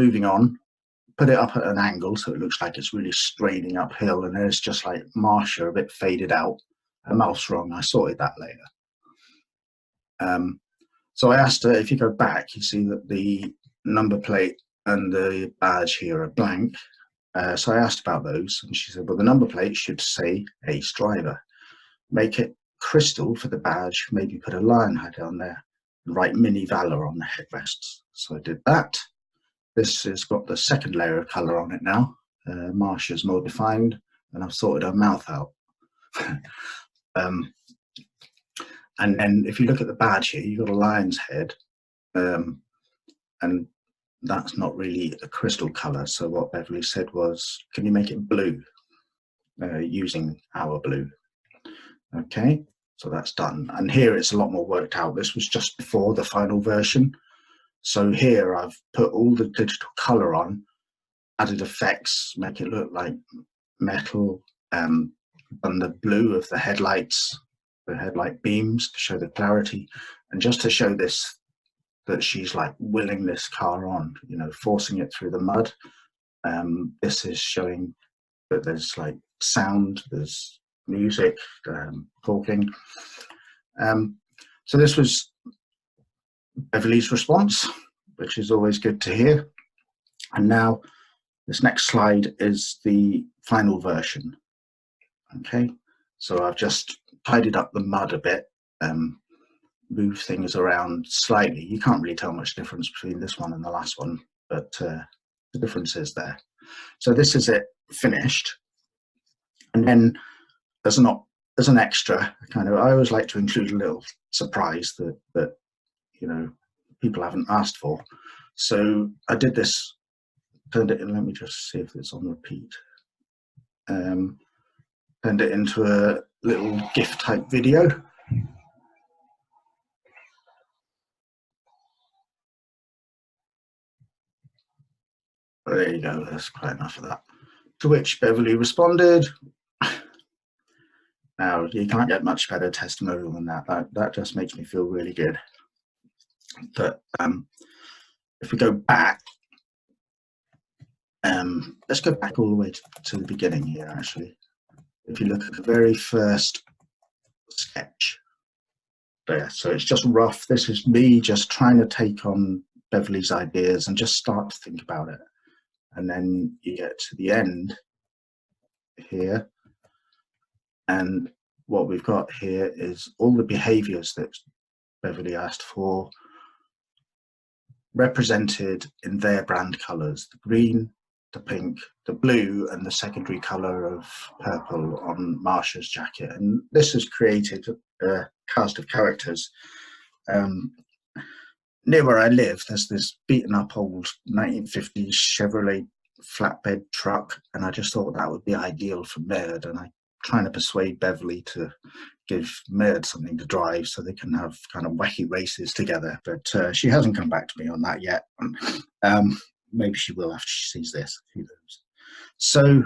moving on, put it up at an angle so it looks like it's really straining uphill, and there's just like Marsha a bit faded out. Her mouth's wrong. I sorted that later. So I asked her, if you go back, you see that the number plate and the badge here are blank. So I asked about those, and she said, well, the number plate should say Ace Driver. Make it crystal for the badge, maybe put a lion head on there, and write Mini Valor on the headrests. So I did that. This has got the second layer of colour on it now. Marsha's more defined, and I've sorted her mouth out. And then if you look at the badge here, you've got a lion's head, and that's not really a crystal colour. So what Beverly said was, can you make it blue using our blue? Okay, so that's done. And here it's a lot more worked out. This was just before the final version. So here I've put all the digital colour on, added effects, make it look like metal, and the blue of the headlights, the headlight beams to show the clarity, and just to show this, that she's like willing this car on, you know, forcing it through the mud. This is showing that there's like sound, there's music, talking. So this was Beverly's response, which is always good to hear. And now this next slide is the final version. Okay, so I've just tidied up the mud a bit, moved things around slightly. You can't really tell much difference between this one and the last one, but the difference is there. So this is it finished. And then there's an extra kind of, I always like to include a little surprise that you know, people haven't asked for. So I did this, turned it in, let me just see if it's on repeat. Turned it into a little GIF type video. There you go, that's quite enough of that. To which Beverly responded, now you can't get much better testimonial than that. That just makes me feel really good. But if we go back, let's go back all the way to the beginning here actually. If you look at the very first sketch there, so it's just rough. This is me just trying to take on Beverly's ideas and just start to think about it. And then you get to the end here, and what we've got here is all the behaviors that Beverly asked for represented in their brand colors: the green, the pink, the blue, and the secondary color of purple on Marsha's jacket. And this has created a cast of characters. Near where I live, there's this beaten up old 1950s Chevrolet flatbed truck, and I just thought that would be ideal for Merd, and I'm trying to persuade Beverly to give Merd something to drive so they can have kind of wacky races together, but she hasn't come back to me on that yet. Maybe she will after she sees this, who knows. So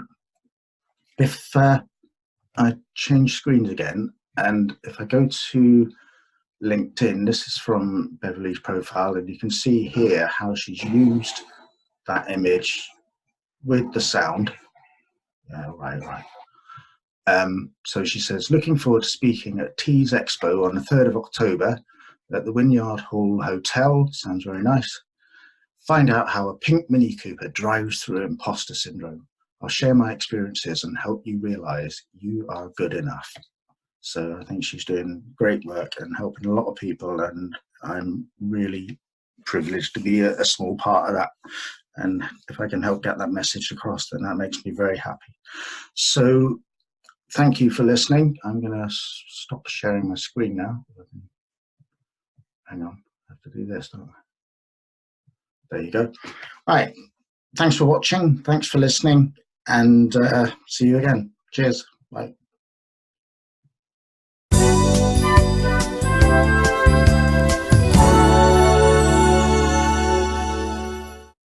if I change screens again, and if I go to LinkedIn, this is from Beverly's profile, and you can see here how she's used that image with the sound. Yeah, right. So she says, looking forward to speaking at Tees Expo on the 3rd of October at the Wynyard Hall Hotel. Sounds very nice. Find out how a pink Mini Cooper drives through imposter syndrome. I'll share my experiences and help you realize you are good enough. So I think she's doing great work and helping a lot of people, and I'm really privileged to be a small part of that. And if I can help get that message across, then that makes me very happy. So thank you for listening. I'm going to stop sharing my screen now. Hang on, I have to do this, don't I? There you go. Right, thanks for watching, thanks for listening, and see you again. Cheers, bye.